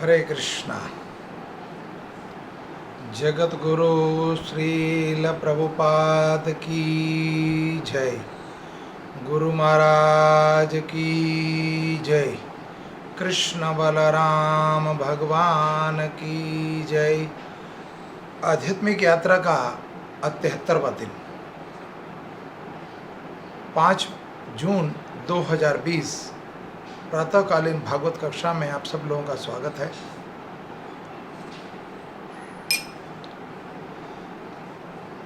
हरे कृष्णा। जगत गुरु श्रील प्रभुपाद की जय। गुरु महाराज की जय। कृष्ण बलराम भगवान की जय। आध्यात्मिक यात्रा का 73वां दिन 5 जून 2020 प्रातःकालीन भागवत कक्षा में आप सब लोगों का स्वागत है।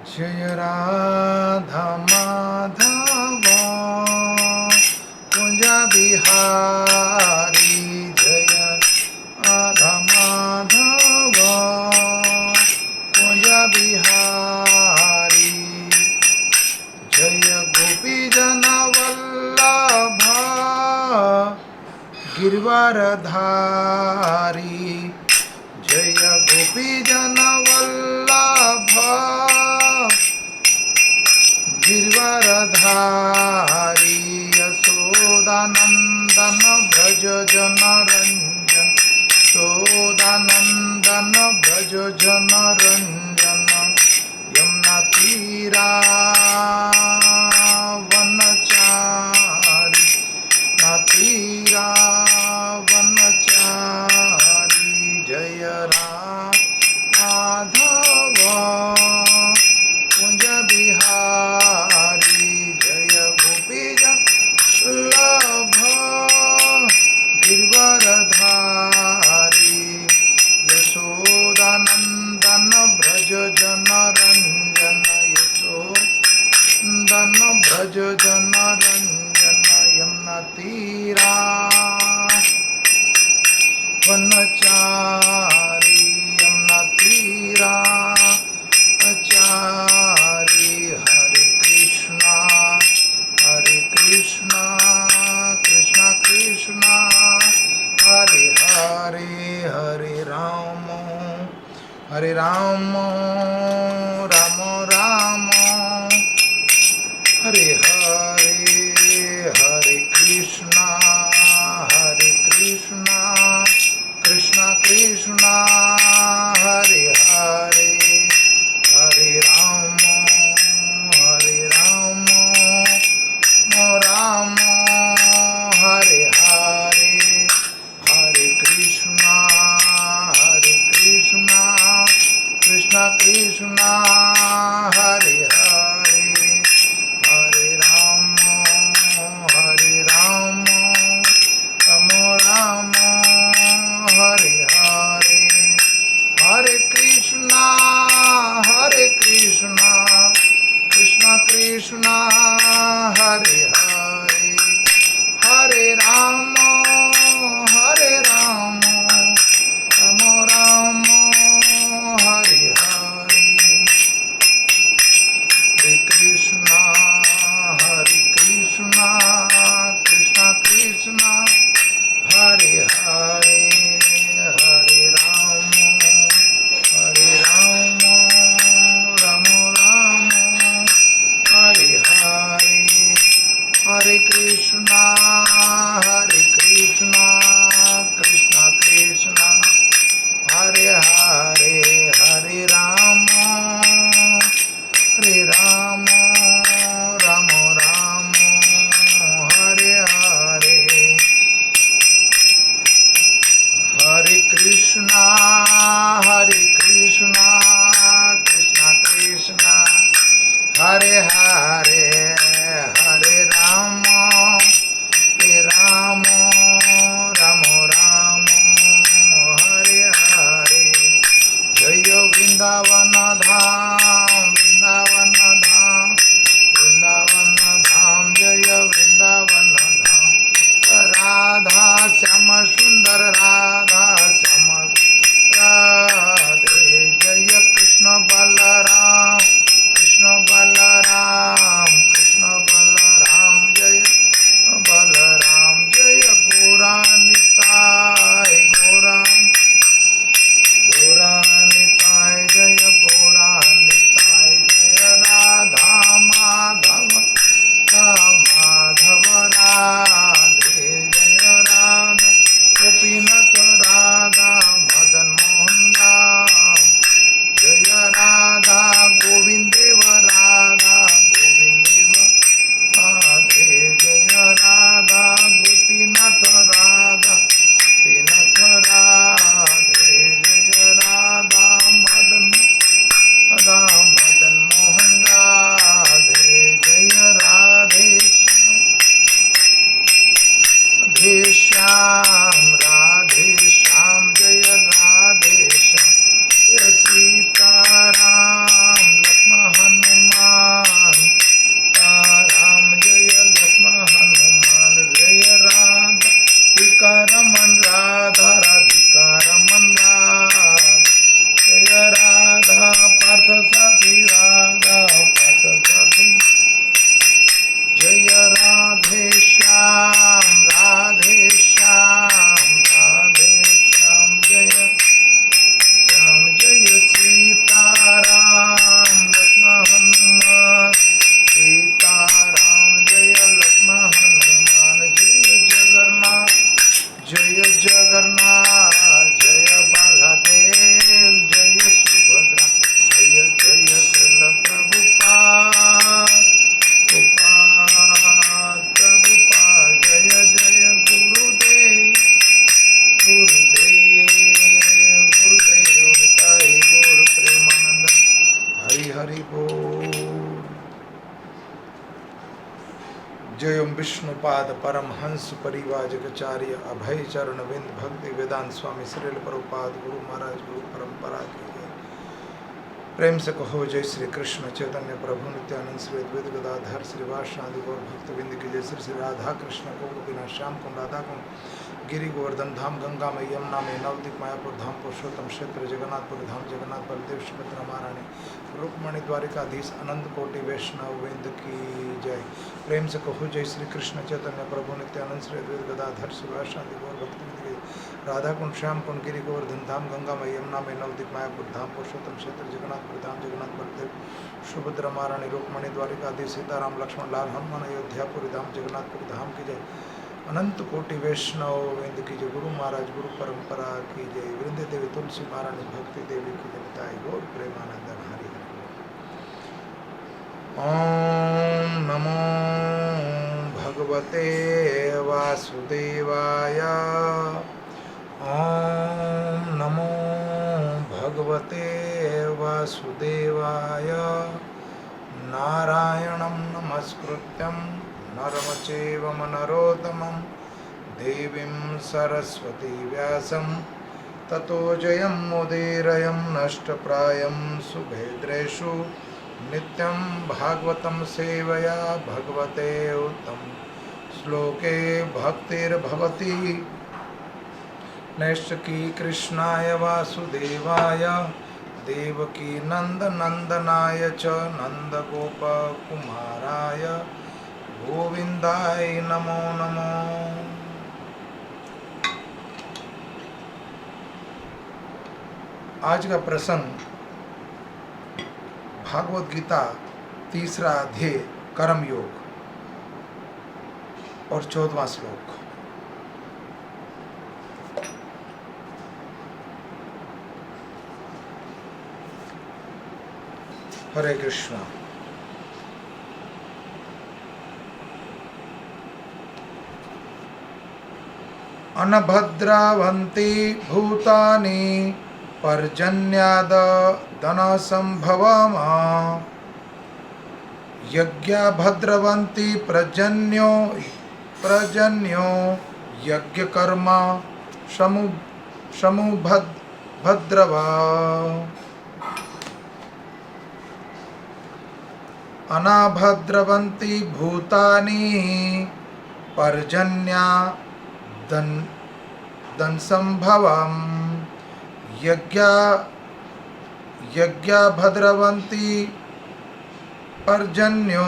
जय राधा माधव कुंज बिहारी, जय राधा माधव कुंज बिहारी, जय गोपी जन वल्लभ गिरवारधारी, जय गोपी जन वल्लभ गिरवारधारी, यशोदानंदन ब्रज जन रंजन, यशोदानंदन ब्रज जन रंजन, यमुना तीरा वनचारी, तीरा वनचारी, जय राधव कुंज बिहारी, जय गोपी वल्लभ गिरवारधारी, यशोदानंदन ब्रज जन रंजन, यशोदन ब्रज जन रंजन, यमुना तीरा वनचारी, यमुना तीरा चारी, हरे कृष्णा कृष्णा कृष्णा हरे हरे, हरे राम राम राम हरे हरे, हरे कृष्णा कृष्णा कृष्णा हरे हरे, हरे राम राम हरे हरे, हरे कृष्णा कृष्णा कृष्णा हरे हरे, हरे राम राम हरे हरे, हरे कृष्णा कृष्णा कृष्णा हरे हरे, हरे राम राम हरे हरे, हरे कृष्णा कृष्णा कृष्णा हरे हरे, विष्णुपाद परमहंस परिवाजकाचार्य अभय चरण विंद भक्ति वेदांत स्वामी श्रील प्रभुपाद गुरु महाराज गुरु परंपरा की जय। प्रेम से कहो जय श्री कृष्ण चैतन्य प्रभु नित्यानंद श्री अद्वैत गदाधर श्रीवासादि गौर भक्तविंद की जय। श्री श्री राधा कृष्ण को गोपीनाथ श्याम कुंड राधा कुंड गिरि गोवर्धन धाम गंगा में यमुना में नवदीप मायापुर धाम पुरुषोत्तम क्षेत्र जगन्नाथपुर धाम जगन्नाथ बलदेव सुभद्रा महारानी रुक्मणी द्वारिकाधीश अनंत कोटि वैष्णव वृंद की जय। प्रेम से कहो जय श्री कृष्ण चैतन्य प्रभु नित्यानंद श्री अद्वैत गदाधर शिवाशांति गौर भक्तविंद की राधा कुंड श्याम कुंड गिरि गोवर्धन धाम गंगा में यमुना में नवदीप मायापुर धाम पुरुषोत्तम क्षेत्र जगन्नाथपुर धाम जगन्नाथ बलदेव सुभद्रा महारानी रुक्मणी द्वारिकाधीश सीताराम लक्ष्मण लाल हनुमान अयोध्यापुरी धाम जगन्नाथपुर धाम की जय। अनंत कोटि वैष्णव वृंद की जय। गुरु महाराज गुरु परंपरा की जय। वृंद देवी तुलसी महारानी भक्ति देवी की जयताई गौर प्रेमानंद हरि हरि। ओम नमो भगवते वासुदेवाय। ओम नमो भगवते वासुदेवाय। नारायणं नमस्कृत्यं नरं चैव नरोत्तमं देवीं सरस्वती व्यासं ततो जयमुदीरयं नष्टप्रायं सुभेद्रेषु नित्यं भागवतं सेवया भगवते उत्तम श्लोके भक्तिर्भवति नैष्टकी कृष्णाय वासुदेवाय देवकी नंदनंदनाय च नंदगोपकुमाराय गोविंदाय नमो नमो। आज का प्रसंग भागवत गीता तीसरा अध्याय कर्म योग और 14वां श्लोक। हरे कृष्ण। अनभद्रावन्ति भूतानि पर्जन्याद धनसंभवम् यज्ञा भद्रवन्ति पर्जन्यो यज्ञकर्म समुभद्रवा। अनाभद्रवन्ति भूतानि पर्जन्या धनसंभवम् यज्ञा भद्रवन्ति पर्जन्यो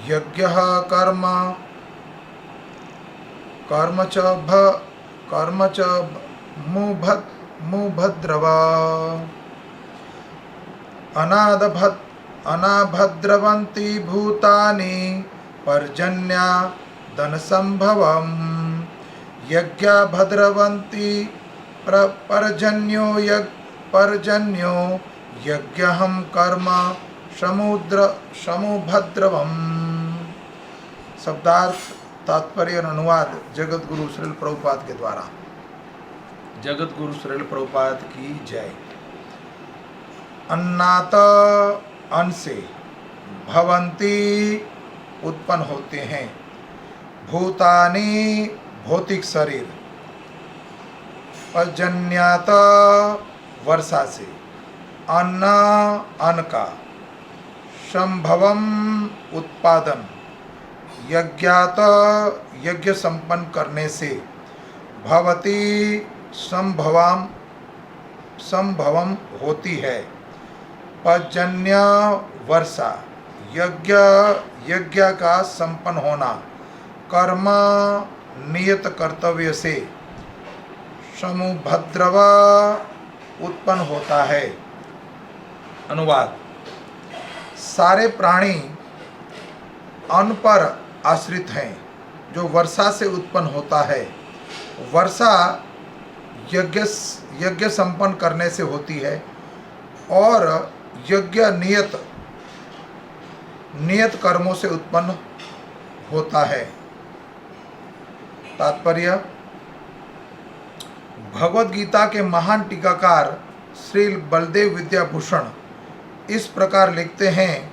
यज्ञः कर्म च मुभद्रवा। अनाभद्रवन्ति भूतानि पर्जन्या धनसंभवम् यज्ञा भद्रवन्ति पर्जन्यो यज्ञहं कर्म समुभद्रवम्। शब्दार्थ तात्पर्य और अनुवाद जगत गुरु श्रील प्रभुपाद के द्वारा। जगत गुरु श्रील प्रभुपाद की जय। अन्नात अन्न से भवंती उत्पन्न होते हैं भूतानि भौतिक शरीर पर्जन्यात वर्षा से अन्न का संभवम उत्पादन यज्ञात यज्ञ संपन्न करने से भवती संभवम होती है पर्जन्य वर्षा यज्ञ का संपन्न होना कर्म नियत कर्तव्य से समुभद्रवा उत्पन्न होता है। अनुवाद। सारे प्राणी अन्न पर आश्रित हैं जो वर्षा से उत्पन्न होता है। वर्षा यज्ञ संपन्न करने से होती है और यज्ञ नियत कर्मों से उत्पन्न होता है। तात्पर्य। भगवद गीता के महान टीकाकार श्री बलदेव विद्याभूषण इस प्रकार लिखते हैं,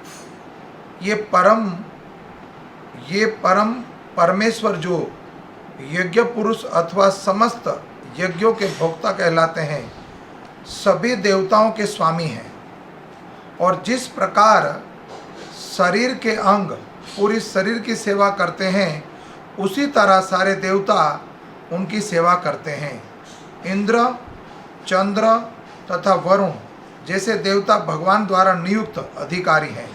ये परम परमेश्वर जो यज्ञ पुरुष अथवा समस्त यज्ञों के भोक्ता कहलाते हैं, सभी देवताओं के स्वामी हैं। और जिस प्रकार शरीर के अंग पूरी शरीर की सेवा करते हैं, उसी तरह सारे देवता उनकी सेवा करते हैं। इंद्र, चंद्र तथा वरुण जैसे देवता भगवान द्वारा नियुक्त अधिकारी हैं,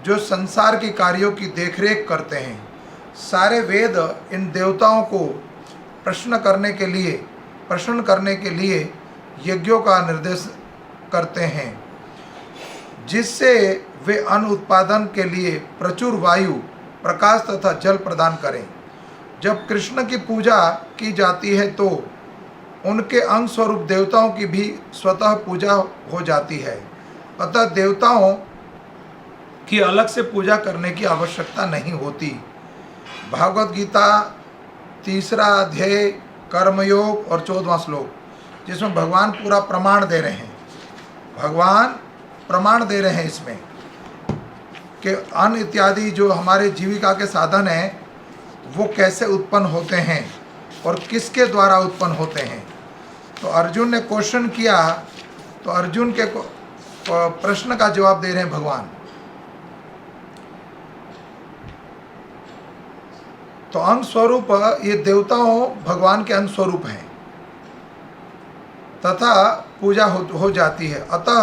जो संसार के कार्यों की देखरेख करते हैं। सारे वेद इन देवताओं को प्रश्न करने के लिए यज्ञों का निर्देश करते हैं, जिससे वे अन्न उत्पादन के लिए प्रचुर वायु, प्रकाश तथा जल प्रदान करें। जब कृष्ण की पूजा की जाती है तो उनके अंग स्वरूप देवताओं की भी स्वतः पूजा हो जाती है। अतः देवताओं की अलग से पूजा करने की आवश्यकता नहीं होती। भागवत गीता 3 अध्याय कर्मयोग और 14वां श्लोक, जिसमें भगवान पूरा प्रमाण दे रहे हैं। भगवान प्रमाण दे रहे हैं इसमें कि अन्न इत्यादि जो हमारे जीविका के साधन हैं, वो कैसे उत्पन्न होते हैं और किसके द्वारा उत्पन्न होते हैं। तो अर्जुन ने क्वेश्चन किया, तो अर्जुन के प्रश्न का जवाब दे रहे हैं भगवान। तो अंग स्वरूप ये देवताओं भगवान के अंग स्वरूप हैं तथा पूजा हो जाती है। अतः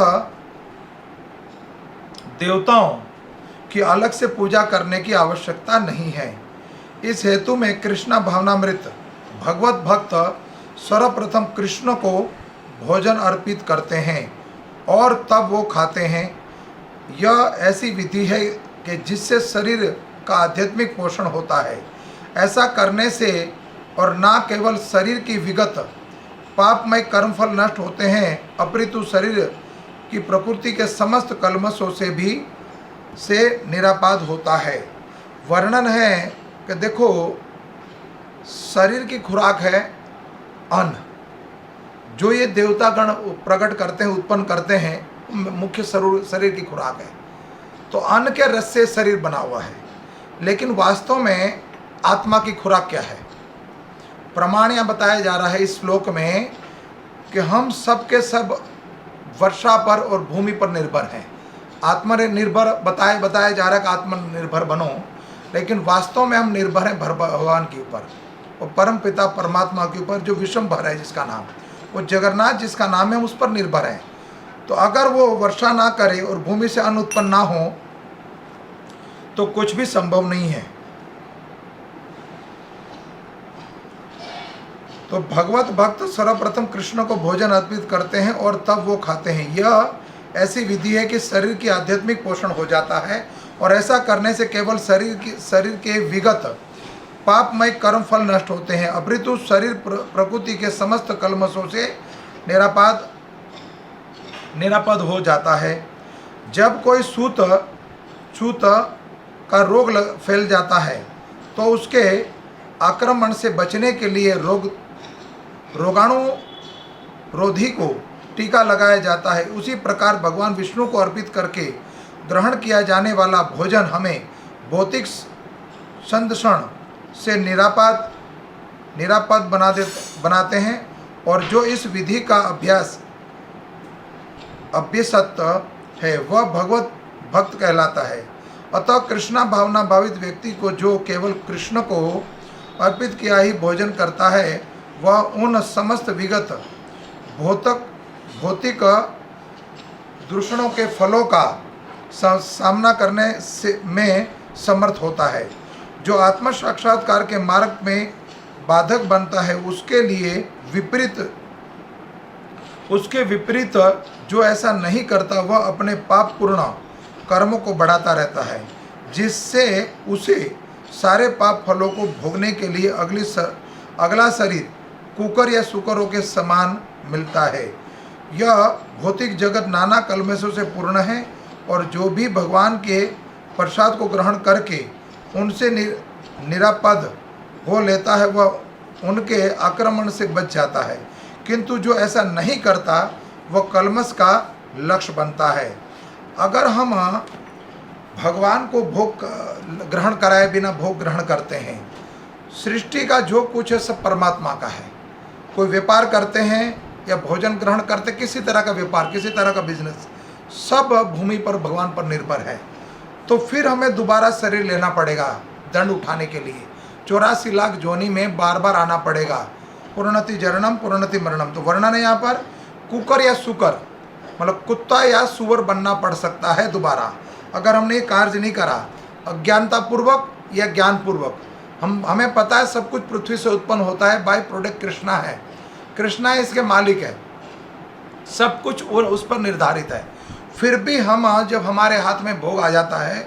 देवताओं की अलग से पूजा करने की आवश्यकता नहीं है। इस हेतु में कृष्णा भावनामृत भगवत भक्त सर्वप्रथम कृष्ण को भोजन अर्पित करते हैं और तब वो खाते हैं। यह ऐसी विधि है कि जिससे शरीर का आध्यात्मिक पोषण होता है। ऐसा करने से और ना केवल शरीर की विगत पापमय कर्मफल नष्ट होते हैं, अपितु शरीर की प्रकृति के समस्त कल्मशों से निरापाद होता है। वर्णन है कि देखो, शरीर की खुराक है अन्न, जो ये देवतागण प्रकट करते हैं, उत्पन्न करते हैं, मुख्य शरीर की खुराक है। तो अन्न के रस से शरीर बना हुआ है, लेकिन वास्तव में आत्मा की खुराक क्या है? प्रमाण यहाँ बताया जा रहा है इस श्लोक में कि हम सब के सब वर्षा पर और भूमि पर निर्भर हैं। आत्मनिर्भर बताया जा रहा है कि आत्मनिर्भर बनो, लेकिन वास्तव में हम निर्भर हैं भगवान के ऊपर और परम पिता परमात्मा के ऊपर, जो विश्वम्भर है जिसका नाम, वो जगन्नाथ जिसका नाम है, उस पर निर्भर है। तो अगर वो वर्षा ना करे और भूमि से अन्न उत्पन्न ना हो तो कुछ भी संभव नहीं है। तो भगवत भक्त सर्वप्रथम कृष्ण को भोजन अर्पित करते हैं और तब वो खाते हैं। यह ऐसी विधि है कि शरीर की आध्यात्मिक पोषण हो जाता है, और ऐसा करने से केवल शरीर के विगत पापमय कर्म फल नष्ट होते हैं, अपितु शरीर प्रकृति के समस्त कल्मशों से निरापद हो जाता है। जब कोई छूत का रोग फैल जाता है तो उसके आक्रमण से बचने के लिए रोगाणु रोधी को टीका लगाया जाता है। उसी प्रकार भगवान विष्णु को अर्पित करके ग्रहण किया जाने वाला भोजन हमें भौतिक संदूषण से निरापद बनाते हैं, और जो इस विधि का अभ्यसत है वह भगवत भक्त कहलाता है। अतः कृष्णा भावना भावित व्यक्ति को जो केवल कृष्ण को अर्पित किया ही भोजन करता है, वह उन समस्त विगत भौतिक दूषणों के फलों का सामना करने में समर्थ होता है। जो आत्म साक्षात्कार के मार्ग में बाधक बनता है, उसके विपरीत जो ऐसा नहीं करता, वह अपने पाप पूर्ण कर्मों को बढ़ाता रहता है, जिससे उसे सारे पाप फलों को भोगने के लिए अगला शरीर कुकर या सुकरों के समान मिलता है। यह भौतिक जगत नाना कल्मशों से पूर्ण है, और जो भी भगवान के प्रसाद को ग्रहण करके उनसे निरापद हो लेता है, वह उनके आक्रमण से बच जाता है। किंतु जो ऐसा नहीं करता, वह कल्मश का लक्ष्य बनता है। अगर हम भगवान को भोग ग्रहण कराए बिना भोग ग्रहण करते हैं सृष्टि का जो कुछ है सब परमात्मा का है। कोई व्यापार करते हैं या भोजन ग्रहण करते, किसी तरह का व्यापार, किसी तरह का बिजनेस, सब भूमि पर भगवान पर निर्भर है। तो फिर हमें दोबारा शरीर लेना पड़ेगा दंड उठाने के लिए। 84 लाख जोनी में बार बार आना पड़ेगा। पुनरति जरणम पुनरति मरणम। तो वर्णन है यहाँ पर कुकर या सुकर, मतलब कुत्ता या सुअर बनना पड़ सकता है दोबारा, अगर हमने ये कार्य नहीं करा अज्ञानता पूर्वक या ज्ञान पूर्वक। हमें पता है सब कुछ पृथ्वी से उत्पन्न होता है, बाय प्रोडक्ट कृष्णा है, कृष्णा इसके मालिक है, सब कुछ और उस पर निर्धारित है। फिर भी हम जब हमारे हाथ में भोग आ जाता है,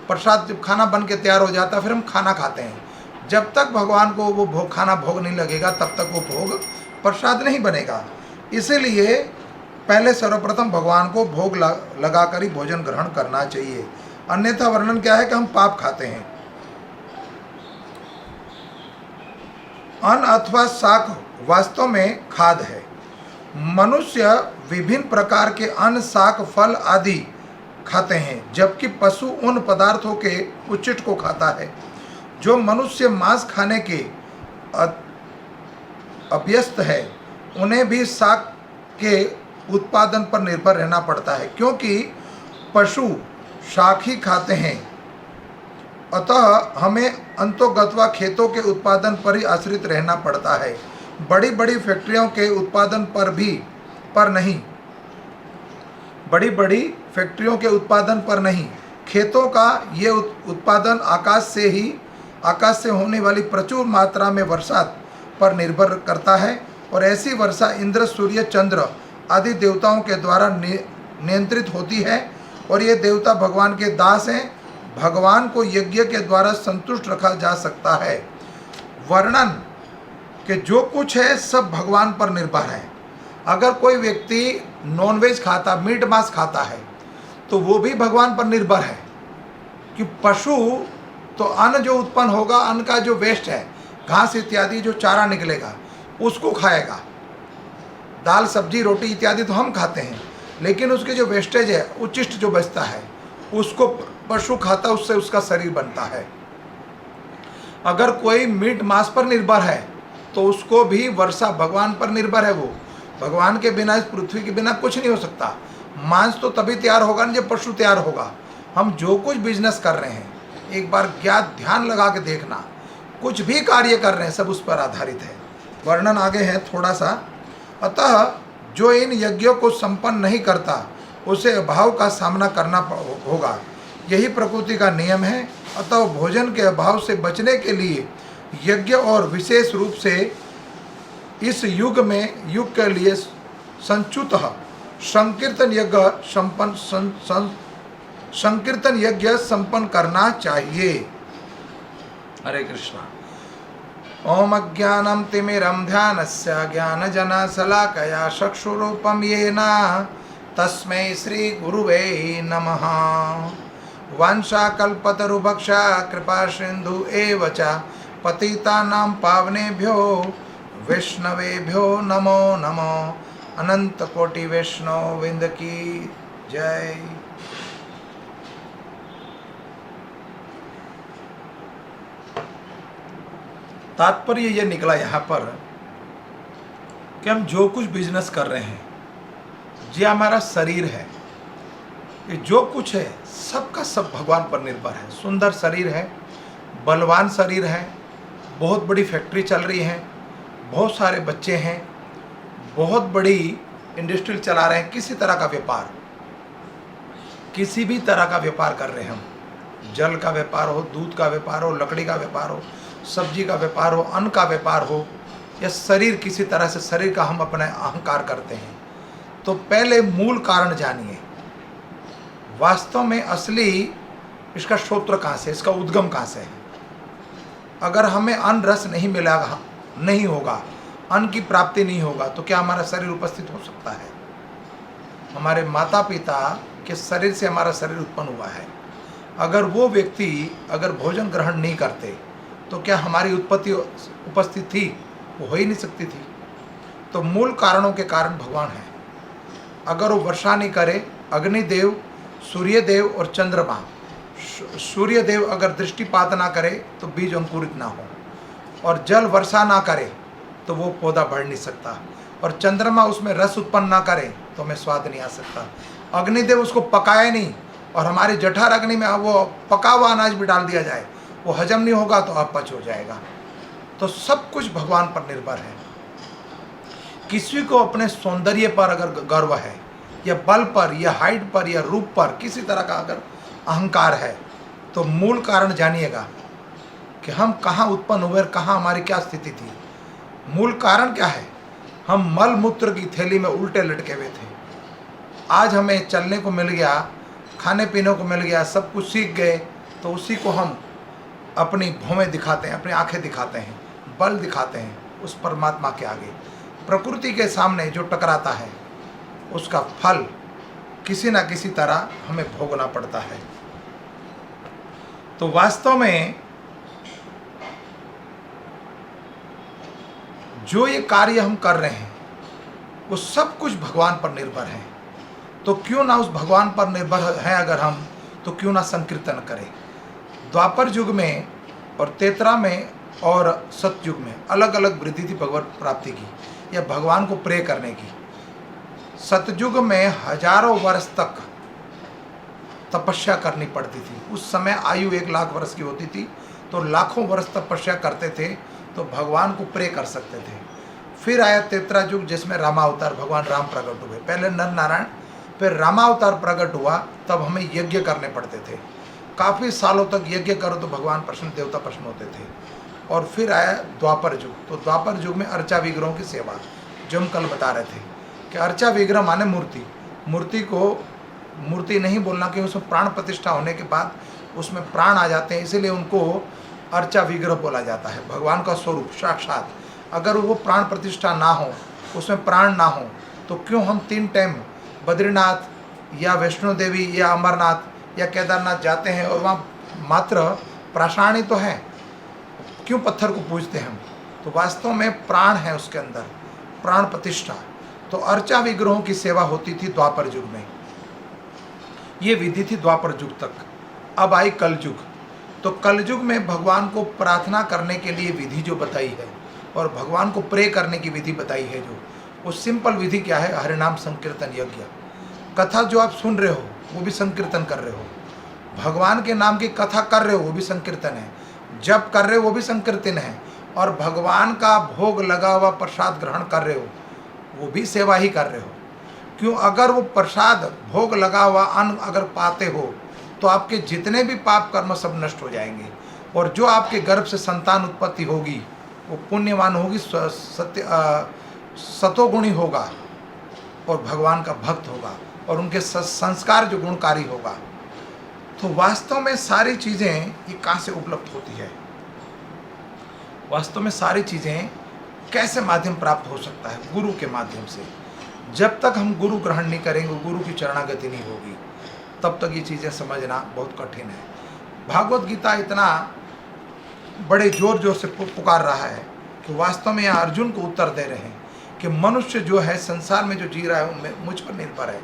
प्रसाद जब खाना बन के तैयार हो जाता है, फिर हम खाना खाते हैं। जब तक भगवान को वो भोग खाना भोग नहीं लगेगा तब तक वो भोग प्रसाद नहीं बनेगा। इसीलिए पहले सर्वप्रथम भगवान को भोग लगा कर ही भोजन ग्रहण करना चाहिए, अन्यथा वर्णन क्या है कि हम पाप खाते हैं। अन्न अथवा शाक वास्तव में खाद है। मनुष्य विभिन्न प्रकार के अन्न, शाक, फल आदि खाते हैं, जबकि पशु उन पदार्थों के उचित को खाता है। जो मनुष्य मांस खाने के अभ्यस्त है, उन्हें भी शाक के उत्पादन पर निर्भर रहना पड़ता है, क्योंकि पशु शाक ही खाते हैं। अतः हमें अंतोगत्वा खेतों के उत्पादन पर ही आश्रित रहना पड़ता है, बड़ी बड़ी फैक्ट्रियों के उत्पादन पर नहीं। खेतों का ये उत्पादन आकाश से होने वाली प्रचुर मात्रा में वर्षा पर निर्भर करता है, और ऐसी वर्षा इंद्र, सूर्य, चंद्र आदि देवताओं के द्वारा नियंत्रित होती है, और ये देवता भगवान के दास हैं। भगवान को यज्ञ के द्वारा संतुष्ट रखा जा सकता है। वर्णन कि जो कुछ है सब भगवान पर निर्भर है। अगर कोई व्यक्ति नॉनवेज खाता, मीट मांस खाता है, तो वो भी भगवान पर निर्भर है, कि पशु तो अन्न जो उत्पन्न होगा, अन्न का जो वेस्ट है, घास इत्यादि जो चारा निकलेगा उसको खाएगा। दाल, सब्जी, रोटी इत्यादि तो हम खाते हैं, लेकिन उसके जो वेस्टेज है, उचिष्ट जो बचता है, उसको पशु खाता, उससे उसका शरीर बनता है। अगर कोई मीट मांस पर निर्भर है तो उसको भी वर्षा भगवान पर निर्भर है। वो भगवान के बिना, इस पृथ्वी के बिना कुछ नहीं हो सकता। मांस तो तभी तैयार होगा ना जब पशु तैयार होगा। हम जो कुछ बिजनेस कर रहे हैं, एक बार ध्यान लगा के देखना, कुछ भी कार्य कर रहे हैं सब उस पर आधारित है। वर्णन आगे है थोड़ा सा। अतः जो इन यज्ञों को संपन्न नहीं करता उसे अभाव का सामना करना होगा, यही प्रकृति का नियम है। अतः भोजन के अभाव से बचने के लिए यज्ञ, और विशेष रूप से इस युग के लिए संच्युत संकीर्तन यज्ञ संपन्न करना चाहिए। हरे कृष्णा। ओम अज्ञानम तिमिरम ध्यानस्य ज्ञानजनशलाकया चक्षुरूपम येन तस्मै श्री गुरुवे नमः। वाञ्छाकल्पतरुभक्षा कृपा सिन्धु एव च पतितानां पावनेभ्यो वैष्णवेभ्यो नमो नमो। अनंत कोटि वैष्णव वृंद की जय। तात्पर्य ये निकला यहाँ पर कि हम जो कुछ बिजनेस कर रहे हैं, ये हमारा शरीर है, ये जो कुछ है सबका सब भगवान पर निर्भर है। सुंदर शरीर है, बलवान शरीर है, बहुत बड़ी फैक्ट्री चल रही है, बहुत सारे बच्चे हैं, बहुत बड़ी इंडस्ट्री चला रहे हैं, किसी तरह का व्यापार, किसी भी तरह का व्यापार कर रहे हैं हम, जल का व्यापार हो, दूध का व्यापार हो, लकड़ी का व्यापार हो, सब्जी का व्यापार हो, अन्न का व्यापार हो, या शरीर, किसी तरह से शरीर का हम अपने अहंकार करते हैं। तो पहले मूल कारण जानिए, वास्तव में असली इसका स्रोत कहाँ से, इसका उद्गम कहाँ से है। अगर हमें अन्न रस नहीं होगा, अन्न की प्राप्ति नहीं होगा, तो क्या हमारा शरीर उपस्थित हो सकता है? हमारे माता पिता के शरीर से हमारा शरीर उत्पन्न हुआ है। अगर वो व्यक्ति अगर भोजन ग्रहण नहीं करते तो क्या हमारी उपस्थित थी? वो हो ही नहीं सकती थी। तो मूल कारणों के कारण भगवान है। अगर वो वर्षा नहीं करे, अग्निदेव, सूर्यदेव और चंद्रमा, सूर्यदेव अगर दृष्टिपात ना करे तो बीज अंकुरित ना हो, और जल वर्षा ना करे तो वो पौधा बढ़ नहीं सकता, और चंद्रमा उसमें रस उत्पन्न ना करे तो हमें स्वाद नहीं आ सकता। अग्निदेव उसको पकाए नहीं, और हमारी जठर अग्नि में वो पका हुआ अनाज भी डाल दिया जाए, वो हजम नहीं होगा तो अपच हो जाएगा। तो सब कुछ भगवान पर निर्भर है। किसी को अपने सौंदर्य पर अगर गर्व है, या बल पर, या हाइट पर, या रूप पर किसी तरह का अगर अहंकार है, तो मूल कारण जानिएगा कि हम कहाँ उत्पन्न हुए और कहाँ हमारी क्या स्थिति थी। मूल कारण क्या है? हम मल मूत्र की थैली में उल्टे लटके हुए थे। आज हमें चलने को मिल गया, खाने पीने को मिल गया, सब कुछ सीख गए, तो उसी को हम अपनी भौहें दिखाते हैं, अपनी आंखें दिखाते हैं, बल दिखाते हैं उस परमात्मा के आगे। प्रकृति के सामने जो टकराता है उसका फल किसी ना किसी तरह हमें भोगना पड़ता है। तो वास्तव में जो ये कार्य हम कर रहे हैं वो सब कुछ भगवान पर निर्भर है। तो क्यों ना उस भगवान पर निर्भर है अगर हम, तो क्यों ना संकीर्तन करें। द्वापर युग में और तेतरा में और सतयुग में अलग अलग वृद्धि थी भगवत प्राप्ति की, या भगवान को प्रे करने की। सतयुग में हजारों वर्ष तक तपस्या करनी पड़ती थी। उस समय आयु 1 लाख वर्ष की होती थी, तो लाखों वर्ष तपस्या करते थे तो भगवान को प्रे कर सकते थे। फिर आया तेतरा युग जिसमें रामावतार, भगवान राम प्रकट हुए। पहले नर नारायण, फिर रामावतार प्रकट हुआ, तब हमें यज्ञ करने पड़ते थे। काफ़ी सालों तक यज्ञ करो तो भगवान प्रसन्न, देवता प्रसन्न होते थे। और फिर आया द्वापर युग। तो द्वापर युग में अर्चा विग्रहों की सेवा, जो हम कल बता रहे थे कि अर्चा विग्रह माने मूर्ति। मूर्ति को मूर्ति नहीं बोलना, कि उसमें प्राण प्रतिष्ठा होने के बाद उसमें प्राण आ जाते हैं, इसीलिए उनको अर्चा विग्रह बोला जाता है। भगवान का स्वरूप साक्षात, अगर वो प्राण प्रतिष्ठा ना हो, उसमें प्राण ना हो, तो क्यों हम 3 टाइम बद्रीनाथ या वैष्णो देवी या अमरनाथ या केदारनाथ जाते हैं और वहाँ मात्र प्राशाणी तो है, क्यों पत्थर को पूजते हैं हम? तो वास्तव में प्राण है उसके अंदर, प्राण प्रतिष्ठा। तो अर्चा विग्रहों की सेवा होती थी द्वापर युग में। ये विधि थी द्वापर युग तक। अब आई कल युग। तो कल युग में भगवान को प्रार्थना करने के लिए विधि जो बताई है, और भगवान को प्रे करने की विधि बताई है, जो वो सिंपल विधि क्या है? हरिनाम संकीर्तन यज्ञ। कथा जो आप सुन रहे हो वो भी संकीर्तन कर रहे हो, भगवान के नाम की कथा कर रहे हो वो भी संकीर्तन है, जप कर रहे हो वो भी संकीर्तन है, और भगवान का भोग लगा हुआ प्रसाद ग्रहण कर रहे हो वो भी सेवा ही कर रहे हो। क्यों? अगर वो प्रसाद, भोग लगा हुआ अन्न अगर पाते हो तो आपके जितने भी पाप कर्म सब नष्ट हो जाएंगे, और जो आपके गर्भ से संतान उत्पत्ति होगी वो पुण्यवान होगी, सतोगुणी होगा, और भगवान का भक्त होगा, और उनके संस्कार जो गुणकारी होगा। तो वास्तव में सारी चीज़ें ये कहाँ से उपलब्ध होती है? वास्तव में सारी चीज़ें कैसे माध्यम प्राप्त हो सकता है? गुरु के माध्यम से। जब तक हम गुरु ग्रहण नहीं करेंगे, गुरु की चरणागति नहीं होगी, तब तक ये चीज़ें समझना बहुत कठिन है। भागवत गीता इतना बड़े जोर जोर से पुकार रहा है कि वास्तव में यहाँ अर्जुन को उत्तर दे रहे हैं कि मनुष्य जो है संसार में जो जी रहा है उनमें मुझ पर निर्भर है।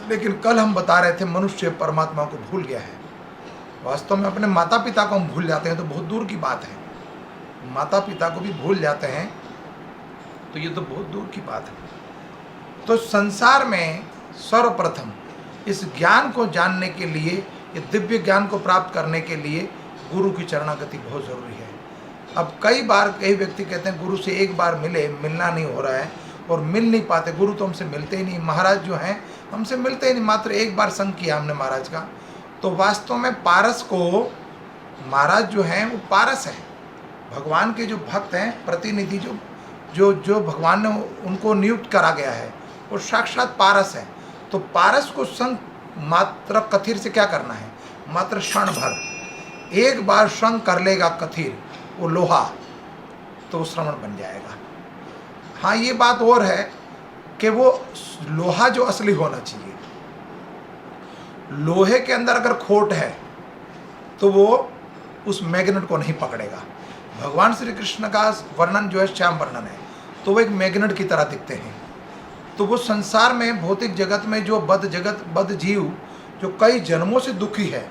लेकिन कल हम बता रहे थे मनुष्य परमात्मा को भूल गया है। वास्तव में अपने माता पिता को हम भूल जाते हैं तो बहुत दूर की बात है, माता पिता को भी भूल जाते हैं तो ये तो बहुत दूर की बात है। तो संसार में सर्वप्रथम इस ज्ञान को जानने के लिए, ये दिव्य ज्ञान को प्राप्त करने के लिए गुरु की चरणागति बहुत ज़रूरी है। अब कई बार कई व्यक्ति कहते हैं गुरु से एक बार मिले, मिलना नहीं हो रहा है और मिल नहीं पाते, गुरु तो हमसे मिलते ही नहीं, महाराज जो हैं हमसे मिलते ही नहीं, मात्र एक बार संग किया हमने महाराज का। तो वास्तव में पारस को, महाराज जो हैं वो पारस हैं, भगवान के जो भक्त हैं, प्रतिनिधि जो भगवान ने उनको नियुक्त करा गया है वो साक्षात पारस है। तो पारस को संग मात्र कथीर से क्या करना है? मात्र क्षण भर, एक बार संग कर लेगा कथीर, वो लोहा, तो वो श्रवण बन जाएगा। हाँ, ये बात और है कि वो लोहा जो असली होना चाहिए, लोहे के अंदर अगर खोट है तो वो उस मैग्नेट को नहीं पकड़ेगा। भगवान श्री कृष्ण का वर्णन जो है श्याम वर्णन है, तो वो एक मैग्नेट की तरह दिखते हैं। तो वो संसार में, भौतिक जगत में जो बद्ध जीव जो कई जन्मों से दुखी है,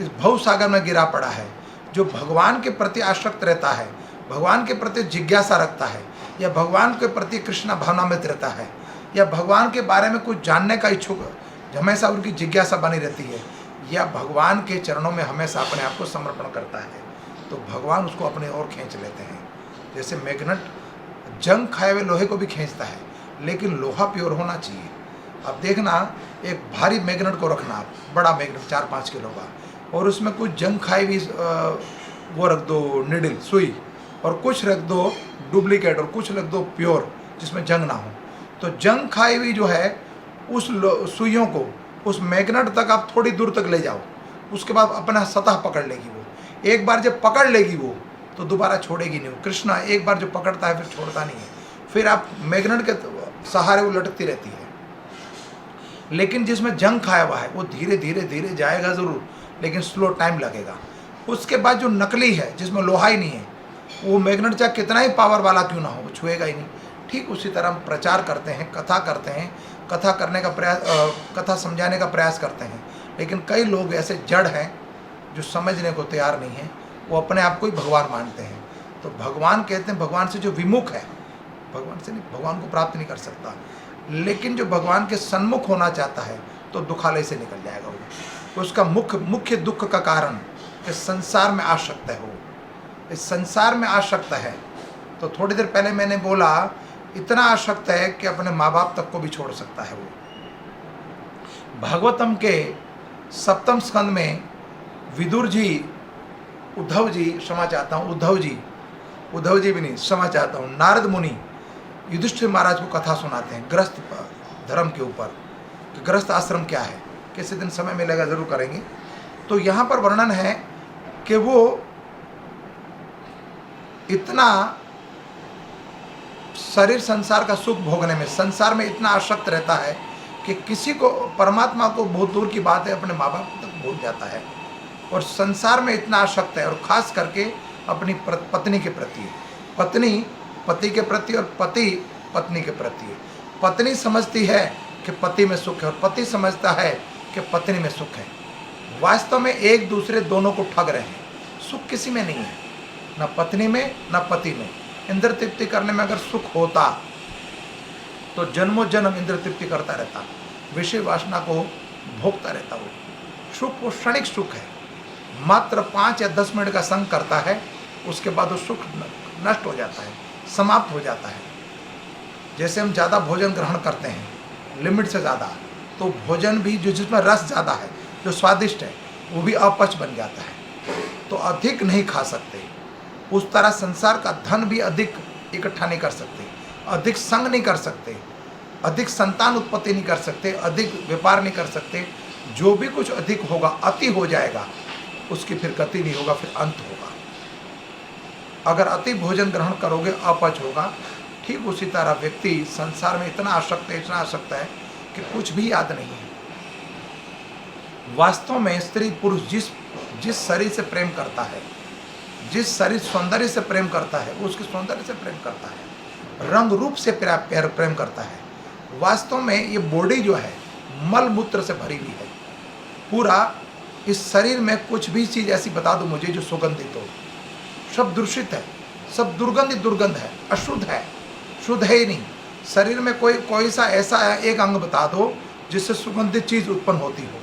इस भव सागर में गिरा पड़ा है, जो भगवान के प्रति आसक्त रहता है, भगवान के प्रति जिज्ञासा रखता है, या भगवान के प्रति कृष्ण भावनामृत रहता है, या भगवान के बारे में कुछ जानने का इच्छुक, हमेशा उनकी जिज्ञासा बनी रहती है, या भगवान के चरणों में हमेशा अपने आप को समर्पण करता है, तो भगवान उसको अपने ओर खींच लेते हैं। जैसे मैग्नेट जंग खाए हुए लोहे को भी खींचता है, लेकिन लोहा प्योर होना चाहिए। अब देखना, एक भारी मैग्नेट को रखना, आप बड़ा मैग्नेट 4-5 किलो का, और उसमें कुछ जंग खाई हुई वो रख दो, निडल सुई, और कुछ रख दो डुप्लीकेट, और कुछ रख दो प्योर जिसमें जंग ना हो, तो जंग खाई हुई जो है उस सुइयों को उस मैग्नेट तक आप थोड़ी दूर तक ले जाओ, उसके बाद अपना सतह पकड़ लेगी वो। एक बार जब पकड़ लेगी वो तो दोबारा छोड़ेगी नहीं। कृष्णा एक बार जो पकड़ता है फिर छोड़ता नहीं है, फिर आप मैग्नेट के सहारे वो लटकती रहती है। लेकिन जिसमें जंग खाया हुआ है वो धीरे धीरे धीरे जाएगा ज़रूर, लेकिन स्लो टाइम लगेगा। उसके बाद जो नकली है जिसमें लोहा ही नहीं है, वो मैग्नेट चाहे कितना ही पावर वाला क्यों ना हो, वो छुएगा ही नहीं। ठीक उसी तरह हम प्रचार करते हैं, कथा करते हैं, कथा करने का प्रयास, कथा समझाने का प्रयास करते हैं, लेकिन कई लोग ऐसे जड़ हैं जो समझने को तैयार नहीं है, वो अपने आप को ही भगवान मानते हैं। तो भगवान कहते हैं, भगवान से जो विमुख है, भगवान से नहीं, भगवान को प्राप्त नहीं कर सकता। लेकिन जो भगवान के सन्मुख होना चाहता है तो दुखालय से निकल जाएगा वो। तो उसका मुख्य दुख का कारण कि संसार में आसक्त है वो, इस संसार में आसक्त है। तो थोड़ी देर पहले मैंने बोला, इतना आसक्त है कि अपने माँ बाप तक को भी छोड़ सकता है वो। भागवतम के 7वें स्कंद में विदुर जी, उद्धव जी, क्षमा चाहता हूँ, उद्धव जी भी नहीं, क्षमा चाहता हूँ, नारद मुनि युधिष्ठिर महाराज को कथा सुनाते हैं गृहस्थ धर्म के ऊपर, कि गृहस्थ आश्रम क्या है। किसी दिन समय मिलेगा जरूर करेंगे। तो यहाँ पर वर्णन है कि वो इतना शरीर संसार का सुख भोगने में, संसार में इतना आसक्त रहता है कि किसी को, परमात्मा को बहुत दूर की बात है, अपने माँ बाप तक भूल जाता है, और संसार में इतना आसक्त है, और खास करके अपनी पत्नी के प्रति, पत्नी पति के प्रति और पति पत्नी के प्रति। पत्नी समझती है कि पति में सुख है, और पति समझता है कि पत्नी में सुख है। वास्तव में एक दूसरे दोनों को ठग रहे हैं। सुख किसी में नहीं है, न पत्नी में न पति में। इंद्र तृप्ति करने में अगर सुख होता तो जन्मों जन्म इंद्र तृप्ति करता रहता, विषय वासना को भोगता रहता। वो सुख, वो क्षणिक सुख है, मात्र 5 या 10 मिनट का संग करता है, उसके बाद वो सुख नष्ट हो जाता है, समाप्त हो जाता है। जैसे हम ज़्यादा भोजन ग्रहण करते हैं, लिमिट से ज़्यादा, तो भोजन भी जो जिसमें रस ज़्यादा है, जो स्वादिष्ट है, वो भी अपच बन जाता है, तो अधिक नहीं खा सकते। उस तरह संसार का धन भी अधिक इकट्ठा नहीं कर सकते, अधिक संग नहीं कर सकते, अधिक संतान उत्पत्ति नहीं कर सकते, अधिक व्यापार नहीं कर सकते। जो भी कुछ अधिक होगा, अति हो जाएगा, उसकी फिर गति नहीं होगा, फिर अंत होगा। अगर अति भोजन ग्रहण करोगे, अपच होगा। ठीक उसी तरह व्यक्ति संसार में इतना आसक्त है कि कुछ भी याद नहीं है। वास्तव में स्त्री पुरुष जिस शरीर से प्रेम करता है, जिस शरीर सौंदर्य से प्रेम करता है, वो उसके सौंदर्य से प्रेम करता है, रंग रूप से प्रेम करता है। वास्तव में ये बॉडी जो है मल मूत्र से भरी हुई है पूरा। इस शरीर में कुछ भी चीज़ ऐसी बता दो मुझे जो सुगंधित हो, सब दूषित है, सब दुर्गंध है, अशुद्ध है, शुद्ध है ही नहीं। शरीर में कोई सा ऐसा एक अंग बता दो जिससे सुगंधित चीज़ उत्पन्न होती हो।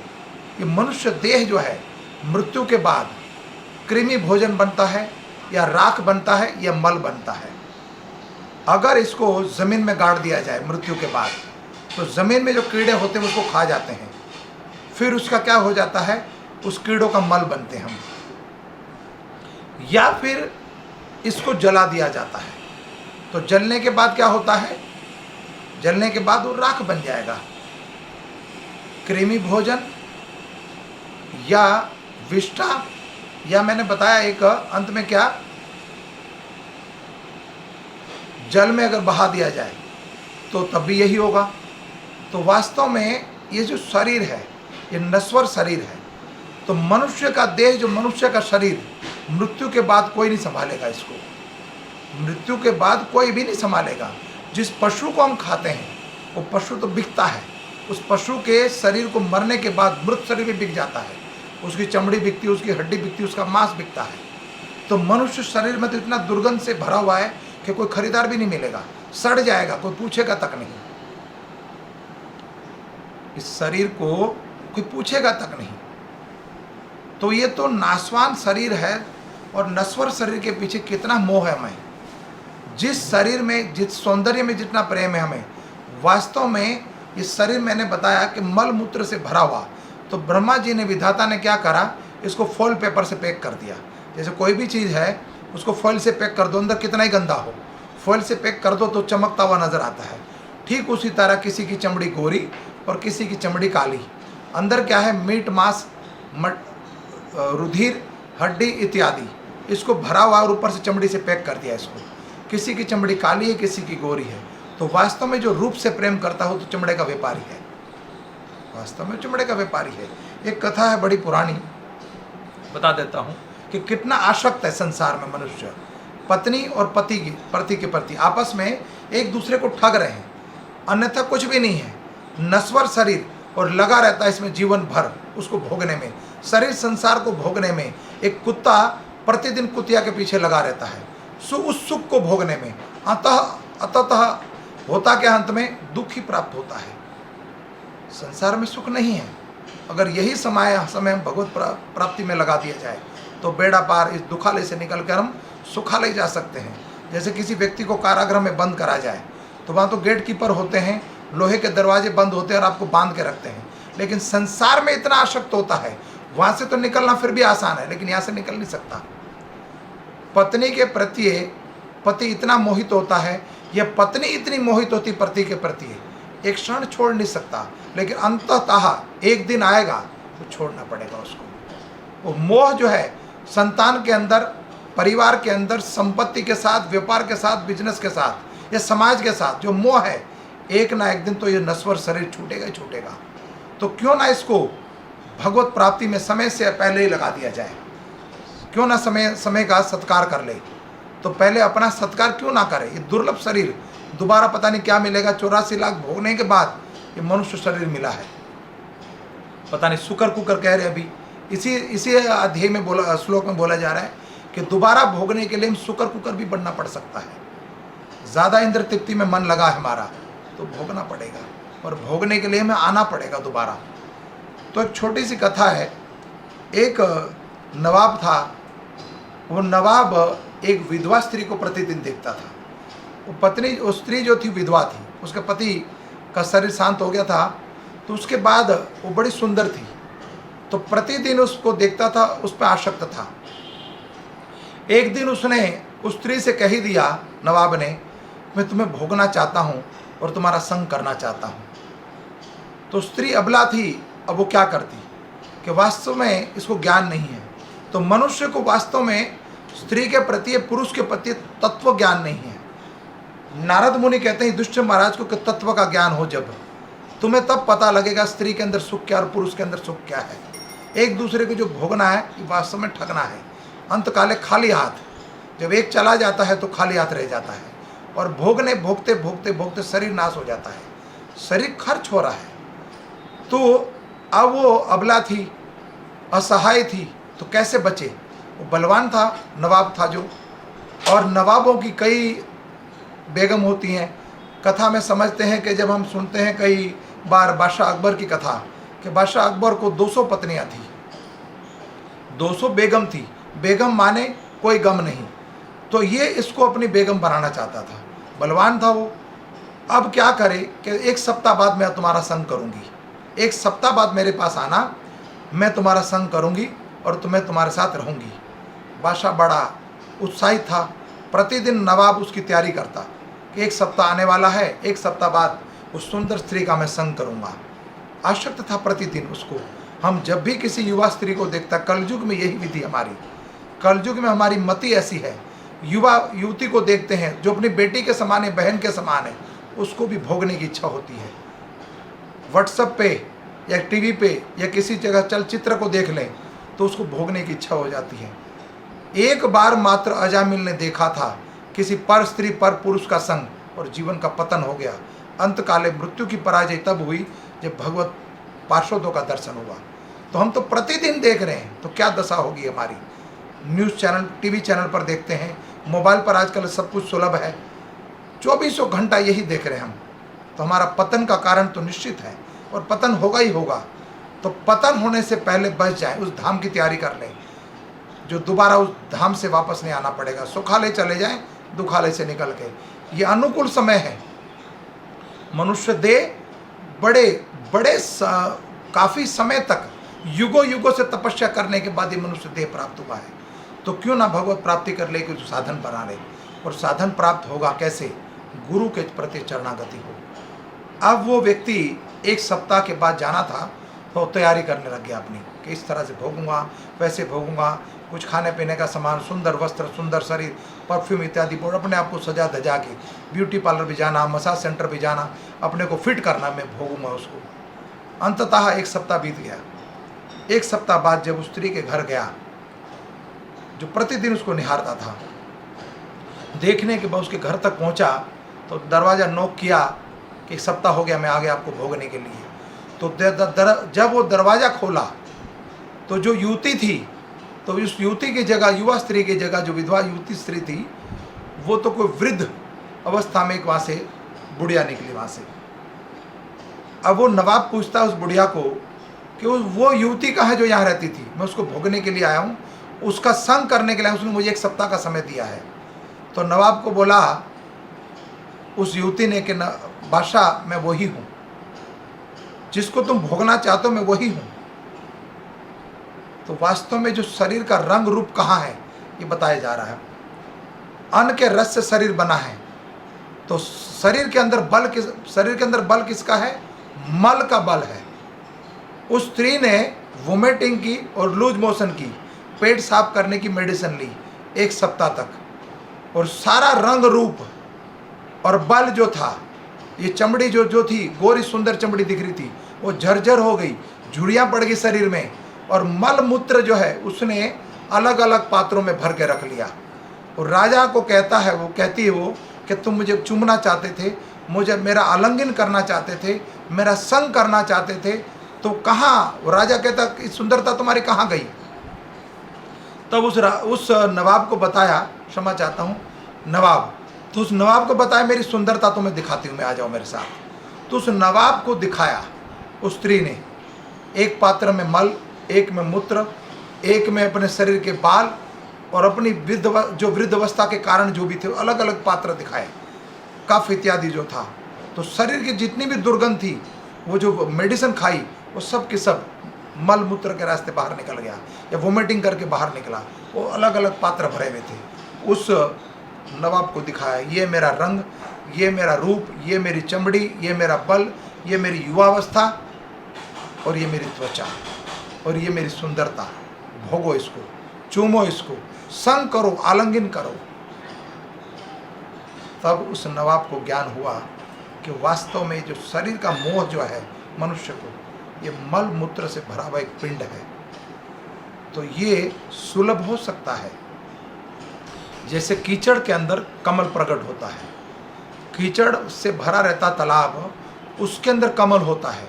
ये मनुष्य देह जो है मृत्यु के बाद कृमि भोजन बनता है, या राख बनता है, या मल बनता है। अगर इसको ज़मीन में गाड़ दिया जाए मृत्यु के बाद, तो ज़मीन में जो कीड़े होते हैं उसको खा जाते हैं, फिर उसका क्या हो जाता है, उस कीड़ों का मल बनते हैं हम। या फिर इसको जला दिया जाता है, तो जलने के बाद क्या होता है, जलने के बाद वो राख बन जाएगा। कृमि भोजन या विष्ठा, या मैंने बताया एक अंत में क्या, जल में अगर बहा दिया जाए तो तब भी यही होगा। तो वास्तव में ये जो शरीर है ये नश्वर शरीर है। तो मनुष्य का देह, जो मनुष्य का शरीर, मृत्यु के बाद कोई नहीं संभालेगा इसको, मृत्यु के बाद कोई भी नहीं संभालेगा। जिस पशु को हम खाते हैं वो पशु तो बिकता है, उस पशु के शरीर को मरने के बाद मृत शरीर भी बिक जाता है, उसकी चमड़ी बिकती है, उसकी हड्डी बिकती है, उसका मांस बिकता है। तो मनुष्य शरीर में तो इतना दुर्गंध से भरा हुआ है कि कोई खरीदार भी नहीं मिलेगा, सड़ जाएगा, कोई पूछेगा तक नहीं। इस शरीर को कोई पूछेगा तक नहीं। तो ये तो नाशवान शरीर है, और नश्वर शरीर के पीछे कितना मोह है हमें। जिस शरीर में, जिस सौंदर्य में जितना प्रेम है हमें, वास्तव में इस शरीर मैंने बताया कि मल मूत्र से भरा हुआ। तो ब्रह्मा जी ने, विधाता ने क्या करा, इसको फॉइल पेपर से पैक कर दिया। जैसे कोई भी चीज़ है उसको फॉइल से पैक कर दो, अंदर कितना ही गंदा हो, फॉइल से पैक कर दो तो चमकता हुआ नजर आता है। ठीक उसी तरह किसी की चमड़ी गोरी और किसी की चमड़ी काली, अंदर क्या है, मीट मांस रुधिर हड्डी इत्यादि, इसको भरा हुआ और ऊपर से चमड़ी से पैक कर दिया इसको। किसी की चमड़ी काली है, किसी की गोरी है। तो वास्तव में जो रूप से प्रेम करता हो तो चमड़े का व्यापारी है, वास्तव में चमड़े का व्यापारी है। एक कथा है बड़ी पुरानी, बता देता हूँ कि कितना आसक्त है संसार में मनुष्य। पत्नी और पति के प्रति आपस में एक दूसरे को ठग रहे हैं, अन्यथा कुछ भी नहीं है। नश्वर शरीर और लगा रहता है इसमें जीवन भर, उसको भोगने में, शरीर संसार को भोगने में। एक कुत्ता प्रतिदिन कुतिया के पीछे लगा रहता है उस सुख को भोगने में। अतः होता क्या, अंत में दुख ही प्राप्त होता है। संसार में सुख नहीं है। अगर यही समय हम भगवत प्राप्ति में लगा दिया जाए तो बेड़ा पार, इस दुखालय से निकल कर हम सुखालय जा सकते हैं। जैसे किसी व्यक्ति को कारागृह में बंद करा जाए तो वहाँ तो गेट कीपर होते हैं, लोहे के दरवाजे बंद होते हैं और आपको बांध के रखते हैं। लेकिन संसार में इतना आसक्त होता है, वहाँ से तो निकलना फिर भी आसान है, लेकिन यहाँ से निकल नहीं सकता। पत्नी के प्रति पति इतना मोहित होता है, यह पत्नी इतनी मोहित होती पति के प्रति, एक क्षण छोड़ नहीं सकता। लेकिन अंततः एक दिन आएगा तो छोड़ना पड़ेगा उसको। वो मोह जो है संतान के अंदर, परिवार के अंदर, संपत्ति के साथ, व्यापार के साथ, बिजनेस के साथ, या समाज के साथ जो मोह है, एक ना एक दिन तो ये नश्वर शरीर छूटेगा ही छूटेगा। तो क्यों ना इसको भगवत प्राप्ति में समय से पहले ही लगा दिया जाए, क्यों ना समय का सत्कार कर ले। तो पहले अपना सत्कार क्यों ना करे। ये दुर्लभ शरीर दोबारा पता नहीं क्या मिलेगा, 84 लाख भोगने के बाद ये मनुष्य शरीर मिला है। पता नहीं शुकर कुकर कह रहे अभी, इसी अध्याय में बोला, श्लोक में बोला जा रहा है कि दोबारा भोगने के लिए हम शुकर कुकर भी बनना पड़ सकता है। ज़्यादा इंद्र तृप्ति में मन लगा है हमारा तो भोगना पड़ेगा, और भोगने के लिए हमें आना पड़ेगा दोबारा। तो एक छोटी सी कथा है। एक नवाब था, वो नवाब एक विधवा स्त्री को प्रतिदिन देखता था। वो स्त्री जो थी विधवा थी, उसके पति का शरीर शांत हो गया था, तो उसके बाद वो बड़ी सुंदर थी, तो प्रतिदिन उसको देखता था, उस पर आसक्त था। एक दिन उसने उस स्त्री से कह ही दिया, नवाब ने, मैं तुम्हें भोगना चाहता हूँ और तुम्हारा संग करना चाहता हूँ। तो स्त्री अबला थी, अब वो क्या करती कि वास्तव में इसको ज्ञान नहीं है। तो मनुष्य को वास्तव में स्त्री के प्रति, पुरुष के प्रति तत्व ज्ञान नहीं है। नारद मुनि कहते हैं युधिष्ठिर महाराज को कि तत्व का ज्ञान हो जब, तुम्हें तब पता लगेगा स्त्री के अंदर सुख क्या और पुरुष के अंदर सुख क्या है। एक दूसरे को जो भोगना है ये वास्तव में ठगना है। अंत काले खाली हाथ, जब एक चला जाता है तो खाली हाथ रह जाता है, और भोगने भोगते भोगते भोगते शरीर नाश हो जाता है, शरीर खर्च हो रहा है। तो अब वो अबला थी, असहाय थी, तो कैसे बचे। वो बलवान था, नवाब था जो, और नवाबों की कई बेगम होती हैं। कथा में समझते हैं कि जब हम सुनते हैं कई बार बादशाह अकबर की कथा कि बादशाह अकबर को 200 पत्नियां थी, 200 बेगम थी। बेगम माने कोई गम नहीं, तो ये इसको अपनी बेगम बनाना चाहता था। बलवान था वो। अब क्या करे कि 1 सप्ताह बाद मैं तुम्हारा संग करूंगी, 1 सप्ताह बाद मेरे पास आना, मैं तुम्हारा संग करूंगी और तुम्हें तुम्हारे साथ रहूंगी। बादशाह बड़ा उत्साहित था। प्रतिदिन नवाब उसकी तैयारी करता कि 1 सप्ताह आने वाला है, 1 सप्ताह बाद उस सुंदर स्त्री का मैं संग करूंगा। आसक्त था प्रतिदिन उसको। हम जब भी किसी युवा स्त्री को देखता, कलयुग में यही विधि हमारी, कलयुग में हमारी मति ऐसी है, युवा युवती को देखते हैं जो अपनी बेटी के समान है, बहन के समान है, उसको भी भोगने की इच्छा होती है। व्हाट्सएप पे या टीवी पे या किसी जगह चलचित्र को देख लें तो उसको भोगने की इच्छा हो जाती है। एक बार मात्र अजामिल ने देखा था किसी पर स्त्री पर पुरुष का संग, और जीवन का पतन हो गया। अंतकाले मृत्यु की पराजय तब हुई जब भगवत पार्षदों का दर्शन हुआ। तो हम तो प्रतिदिन देख रहे हैं, तो क्या दशा होगी हमारी। न्यूज़ चैनल, टीवी चैनल पर देखते हैं, मोबाइल पर आजकल सब कुछ सुलभ है, 24 घंटा यही देख रहे हैं हम, तो हमारा पतन का कारण तो निश्चित है और पतन होगा ही होगा। तो पतन होने से पहले बच जाए, उस धाम की तैयारी कर लें जो दोबारा उस धाम से वापस नहीं आना पड़ेगा। सुखालय चले जाएं दुखालय से निकल के। ये अनुकूल समय है। मनुष्य देह बड़े बड़े काफ़ी समय तक युगों युगों से तपस्या करने के बाद ये मनुष्य देह प्राप्त हुआ है। तो क्यों ना भगवत प्राप्ति कर ले, कुछ साधन बना ले। और साधन प्राप्त होगा कैसे? गुरु के प्रति चरणागति हो। अब वो व्यक्ति 1 सप्ताह के बाद जाना था तो तैयारी करने लग गया अपनी कि इस तरह से भोगूंगा, वैसे भोगूंगा, कुछ खाने पीने का सामान, सुंदर वस्त्र, सुंदर शरीर, परफ्यूम इत्यादि, अपने आप को सजा धजा के ब्यूटी पार्लर भी जाना, मसाज सेंटर भी जाना, अपने को फिट करना, मैं भोगूंगा उसको। अंततः 1 सप्ताह बीत गया। 1 सप्ताह बाद जब उस स्त्री के घर गया जो प्रतिदिन उसको निहारता था, देखने के बाद उसके घर तक पहुंचा तो दरवाज़ा नॉक किया कि 1 सप्ताह हो गया, मैं आ गया आपको भोगने के लिए। तो जब वो दरवाज़ा खोला तो जो युवती थी, तो उस युवती की जगह, युवा स्त्री की जगह जो विधवा युवती स्त्री थी, वो तो कोई वृद्ध अवस्था में एक वहाँ से बुढ़िया निकली वहाँ से। अब वो नवाब पूछता उस बुढ़िया को कि वो युवती कहाँ है जो यहाँ रहती थी, मैं उसको भोगने के लिए आया हूँ, उसका संग करने के लिए, उसने मुझे 1 सप्ताह का समय दिया है। तो नवाब को बोला उस युवती ने कि बादशाह, मैं वही हूँ जिसको तुम भोगना चाहते हो, मैं वही हूँ। तो वास्तव में जो शरीर का रंग रूप कहाँ है ये बताया जा रहा है। अन्न के रस से शरीर बना है, तो शरीर के अंदर बल किसका है? मल का बल है। उस स्त्री ने वोमिटिंग की और लूज मोशन की, पेट साफ करने की मेडिसिन ली 1 सप्ताह तक, और सारा रंग रूप और बल जो था, ये चमड़ी जो थी, गोरी सुंदर चमड़ी दिख रही थी, वो झरझर हो गई, झुर्रियाँ पड़ गई शरीर में, और मल मूत्र जो है उसने अलग अलग पात्रों में भर के रख लिया। और राजा को कहती है वो कि तुम मुझे चूमना चाहते थे, मुझे मेरा आलिंगन करना चाहते थे, मेरा संग करना चाहते थे, तो कहाँ? वो राजा कहता कि सुंदरता तुम्हारी कहाँ गई? तब उस नवाब को बताया, क्षमा चाहता हूँ नवाब, तो उस नवाब को बताया मेरी सुंदरता तुम्हें दिखाती हूँ, मैं आ जाओ मेरे साथ। तो उस नवाब को दिखाया उस स्त्री ने, एक पात्र में मल, एक में मूत्र, एक में अपने शरीर के बाल, और अपनी वृद्ध अवस्था के कारण जो भी थे अलग अलग पात्र दिखाए, कफ इत्यादि जो था। तो शरीर की जितनी भी दुर्गंध थी, वो जो मेडिसिन खाई, वो सब के सब मल मूत्र के रास्ते बाहर निकल गया, या वोमिटिंग करके बाहर निकला। वो अलग अलग पात्र भरे हुए थे। उस नवाब को दिखाया, ये मेरा रंग, ये मेरा रूप, ये मेरी चमड़ी, ये मेरा बल, ये मेरी युवावस्था, और ये मेरी त्वचा, और ये मेरी सुंदरता। भोगो इसको, चूमो इसको, संग करो, आलिंगन करो। तब उस नवाब को ज्ञान हुआ कि वास्तव में जो शरीर का मोह जो है मनुष्य को, ये मल मूत्र से भरा हुआ एक पिंड है। तो ये सुलभ हो सकता है, जैसे कीचड़ के अंदर कमल प्रकट होता है। कीचड़ से भरा रहता तालाब, उसके अंदर कमल होता है।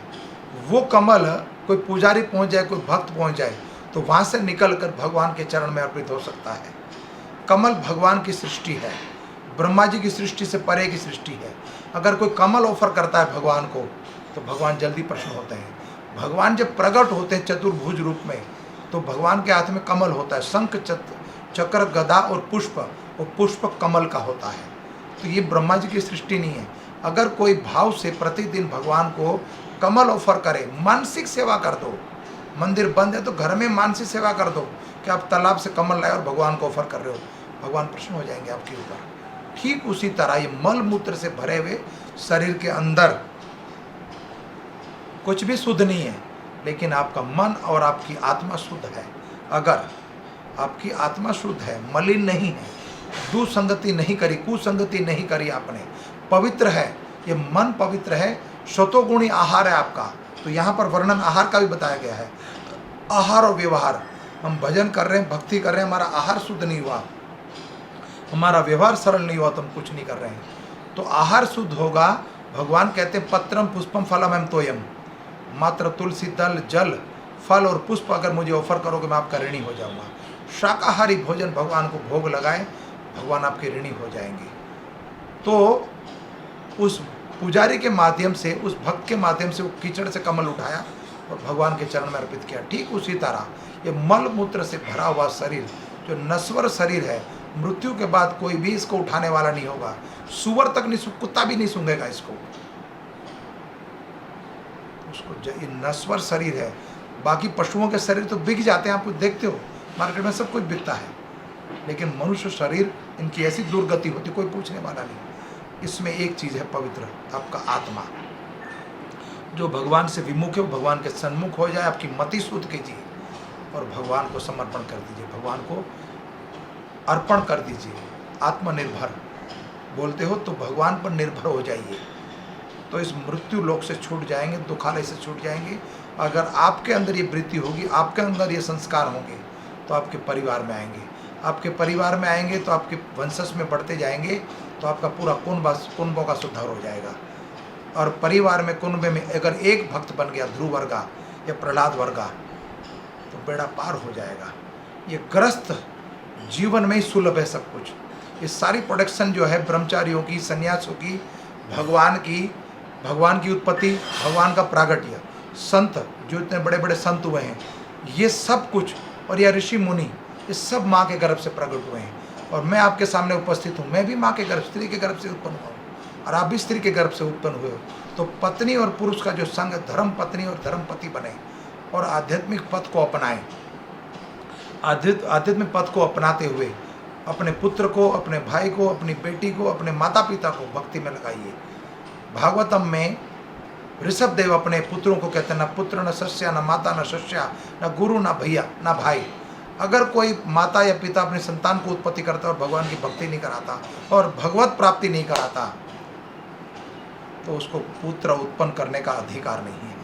वो कमल कोई पुजारी पहुंच जाए, कोई भक्त पहुंच जाए, तो वहाँ से निकलकर भगवान के चरण में अर्पित हो सकता है। कमल भगवान की सृष्टि है, ब्रह्मा जी की सृष्टि से परे की सृष्टि है। अगर कोई कमल ऑफर करता है भगवान को, तो भगवान जल्दी प्रसन्न होते हैं। भगवान जब प्रकट होते हैं चतुर्भुज रूप में, तो भगवान के हाथ में कमल होता है, शंख, चक्र, गदा और पुष्प, और पुष्प कमल का होता है। तो ये ब्रह्मा जी की सृष्टि नहीं है। अगर कोई भाव से प्रतिदिन भगवान को कमल ऑफर करे, मानसिक सेवा कर दो, मंदिर बंद है तो घर में मानसिक सेवा कर दो कि आप तालाब से कमल लाए और भगवान को ऑफर कर रहे हो, भगवान प्रसन्न हो जाएंगे आपके ऊपर। ठीक उसी तरह ये मल मूत्र से भरे हुए शरीर के अंदर कुछ भी शुद्ध नहीं है, लेकिन आपका मन और आपकी आत्मा शुद्ध है। अगर आपकी आत्मा शुद्ध है, मलिन नहीं है, दुसंगति नहीं करी, कुसंगति नहीं करी आपने, पवित्र है, ये मन पवित्र है, शतोगुणी आहार है आपका। तो यहाँ पर वर्णन आहार का भी बताया गया है। आहार और व्यवहार, हम भजन कर रहे हैं, भक्ति कर रहे हैं, हमारा आहार शुद्ध नहीं हुआ, हमारा व्यवहार सरल नहीं हुआ, तो हम कुछ नहीं कर रहे हैं। तो आहार शुद्ध होगा। भगवान कहते हैं पत्रम पुष्पम फलम एम तोयम, मात्र तुलसी दल, जल, फल और पुष्प अगर मुझे ऑफर करोगे मैं आपका ऋणी हो जाऊंगा। शाकाहारी भोजन भगवान को भोग लगाए, भगवान आपके ऋणी हो जाएंगे। तो उस पुजारी के माध्यम से, उस भक्त के माध्यम से वो कीचड़ से कमल उठाया और भगवान के चरण में अर्पित किया। ठीक उसी तरह ये मल मूत्र से भरा हुआ शरीर, जो नश्वर शरीर है, मृत्यु के बाद कोई भी इसको उठाने वाला नहीं होगा। सुअर तक नहीं, कुत्ता भी नहीं सूंघेगा इसको। उसको ये नश्वर शरीर है। बाकी पशुओं के शरीर तो बिक जाते हैं, आप कुछ देखते हो मार्केट में सब कुछ बिकता है, लेकिन मनुष्य शरीर, इनकी ऐसी दुर्गति होती, कोई पूछने वाला नहीं। इसमें एक चीज़ है पवित्र, आपका आत्मा जो भगवान से विमुख है वो भगवान के सन्मुख हो जाए। आपकी मति शुद्ध कीजिए और भगवान को समर्पण कर दीजिए, भगवान को अर्पण कर दीजिए। आत्मनिर्भर बोलते हो तो भगवान पर निर्भर हो जाइए, तो इस मृत्यु लोक से छूट जाएंगे, दुखालय से छूट जाएंगे। अगर आपके अंदर ये वृत्ति होगी, आपके अंदर ये संस्कार होंगे, तो आपके परिवार में आएंगे। आपके परिवार में आएंगे तो आपके वंशज में बढ़ते जाएंगे, तो आपका पूरा कुंभों का सुधार हो जाएगा। और परिवार में, कुंभ में अगर एक भक्त बन गया, ध्रुव वर्गा या प्रहलाद वर्गा, तो बेड़ा पार हो जाएगा। ये ग्रस्त जीवन में ही सुलभ है सब कुछ। ये सारी प्रोडक्शन जो है ब्रह्मचारियों की, सन्यासों की, भगवान की उत्पत्ति, भगवान का प्रागट्य, संत जो इतने बड़े बड़े संत हुए हैं, ये सब कुछ, और यह ऋषि मुनि, ये सब माँ के गर्भ से प्रकट हुए हैं। और मैं आपके सामने उपस्थित हूँ, मैं भी माँ के गर्भ, स्त्री के गर्भ से उत्पन्न हुआ हूँ, और आप भी स्त्री के गर्भ से उत्पन्न हुए हो। तो पत्नी और पुरुष का जो संग, धर्म पत्नी और धर्म पति बने और आध्यात्मिक पथ को अपनाएं। आध्यात्मिक पथ को अपनाते हुए अपने पुत्र को, अपने भाई को, अपनी बेटी को, अपने माता पिता को भक्ति में लगाइए। भागवतम में ऋषभ देव अपने पुत्रों को कहते हैं, न पुत्र न शिष्या, न माता न शिष्या, न गुरु न भैया न भाई। अगर कोई माता या पिता अपने संतान को उत्पत्ति करता और भगवान की भक्ति नहीं कराता और भगवत प्राप्ति नहीं कराता, तो उसको पुत्र उत्पन्न करने का अधिकार नहीं है।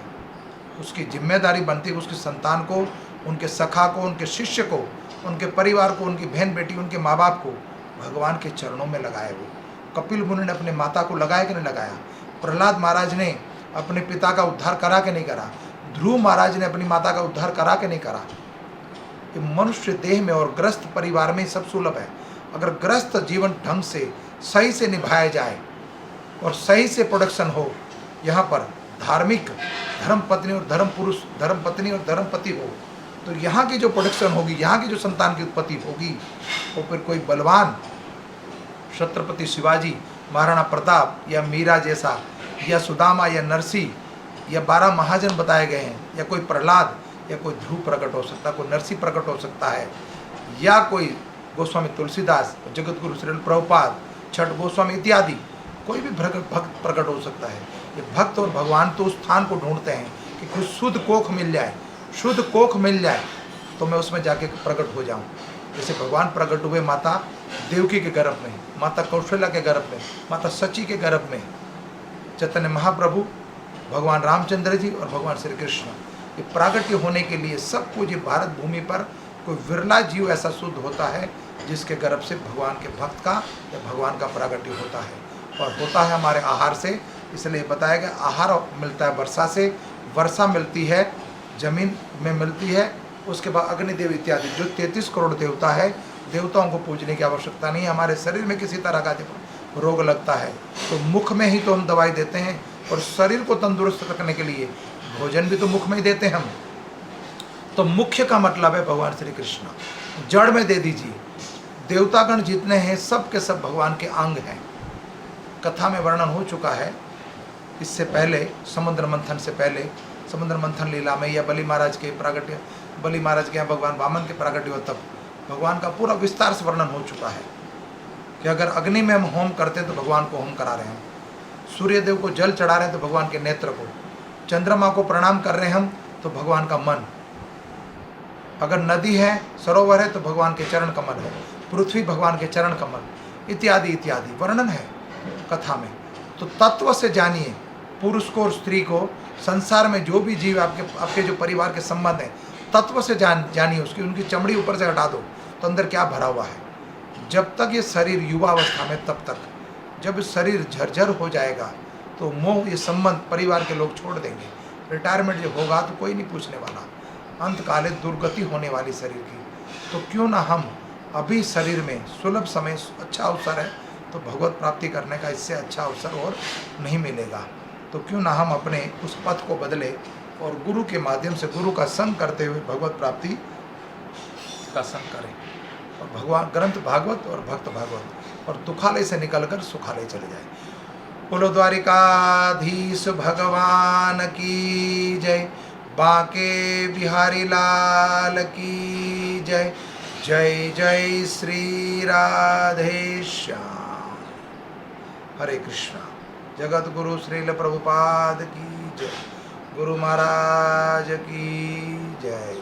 उसकी जिम्मेदारी बनती है उसके संतान को, उनके सखा को, उनके शिष्य को, उनके परिवार को, उनकी बहन बेटी, उनके माँ बाप को भगवान के चरणों में लगाए। वो कपिल मुनि ने अपने माता को लगाया कि नहीं लगाया? प्रहलाद महाराज ने अपने पिता का उद्धार करा कि नहीं करा? ध्रुव महाराज ने अपनी माता का उद्धार करा कि नहीं करा? ये मनुष्य देह में और ग्रस्त परिवार में सब सुलभ है। अगर ग्रस्त जीवन ढंग से सही से निभाया जाए और सही से प्रोडक्शन हो, यहाँ पर धार्मिक धर्म पत्नी और धर्म पुरुष, धर्म पत्नी और धर्म पति हो, तो यहाँ की जो प्रोडक्शन होगी, यहाँ की जो संतान की उत्पत्ति होगी, वो फिर कोई बलवान छत्रपति शिवाजी, महाराणा प्रताप या मीरा जैसा, या सुदामा या नरसी या 12 महाजन बताए गए हैं, या कोई प्रहलाद या कोई ध्रुव प्रकट हो सकता है, कोई नरसी प्रकट हो सकता है, या कोई गोस्वामी तुलसीदास, जगत गुरु श्रील प्रभुपाद, छठ गोस्वामी इत्यादि, कोई भी भक्त प्रकट हो सकता है। ये भक्त और भगवान तो उस स्थान को ढूंढते हैं कि कुछ शुद्ध कोख मिल जाए, शुद्ध कोख मिल जाए तो मैं उसमें जाके प्रकट हो जाऊं। जैसे भगवान प्रकट हुए माता देवकी के गर्भ में, माता कौशल्या के गर्भ में, माता सची के गर्भ में, चैतन्य महाप्रभु, भगवान रामचंद्र जी और भगवान श्री कृष्ण। ये प्रागट्य होने के लिए सब कुछ, ये भारत भूमि पर कोई विरला जीव ऐसा शुद्ध होता है जिसके गर्भ से भगवान के भक्त का या भगवान का प्रागट्य होता है, और होता है हमारे आहार से। इसलिए बताया गया आहार मिलता है वर्षा से, वर्षा मिलती है जमीन में मिलती है, उसके बाद अग्निदेव इत्यादि जो 33 करोड़ देवता है, देवताओं को पूजने की आवश्यकता नहीं है। हमारे शरीर में किसी तरह का जब रोग लगता है तो मुख में ही तो हम दवाई देते हैं, और शरीर को तंदुरुस्त रखने के लिए भोजन भी तो मुख में ही देते हैं हम। तो मुख्य का मतलब है भगवान श्री कृष्ण, जड़ में दे दीजिए। देवतागण जितने हैं सब के सब भगवान के अंग हैं। कथा में वर्णन हो चुका है इससे पहले, समुद्र मंथन से पहले, समुद्र मंथन लीला में, या बलि महाराज के प्रागट्य, बलि महाराज के यहाँ भगवान वामन के प्रागट्य हो, तब भगवान का पूरा विस्तार से वर्णन हो चुका है कि अगर अग्नि में हम होम करते हैं तो भगवान को होम करा रहे हैं, सूर्य देव को जल चढ़ा रहे हैं तो भगवान के नेत्र को, चंद्रमा को प्रणाम कर रहे हैं हम तो भगवान का मन, अगर नदी है, सरोवर है तो भगवान के चरण कमल है, पृथ्वी भगवान के चरण कमल, इत्यादि इत्यादि वर्णन है कथा में। तो तत्व से जानिए पुरुष को और स्त्री को, संसार में जो भी जीव आपके जो परिवार के संबंध हैं, तत्व से जानिए उसकी, उनकी चमड़ी ऊपर से हटा दो तो अंदर क्या भरा हुआ है। जब तक ये शरीर युवा अवस्था में, तब तक, जब शरीर झरझर हो जाएगा तो मोह, ये संबंध परिवार के लोग छोड़ देंगे। रिटायरमेंट जब होगा तो कोई नहीं पूछने वाला। अंतकाले दुर्गति होने वाली शरीर की, तो क्यों ना हम अभी शरीर में सुलभ समय अच्छा अवसर है, तो भगवत प्राप्ति करने का इससे अच्छा अवसर और नहीं मिलेगा। तो क्यों ना हम अपने उस पथ को बदले और गुरु के माध्यम से गुरु का संग करते हुए भगवत प्राप्ति का संग करें, और भगवान ग्रंथ भागवत और भक्त भागवत और दुखालय से निकलकर सुखालय चले जाए। बोलो द्वारिकाधीश भगवान की जय, बांके बिहारी लाल की जय। जय जय श्री राधे श्याम। हरे कृष्णा। जगत गुरु श्रील प्रभुपाद की जय। गुरु महाराज की जय।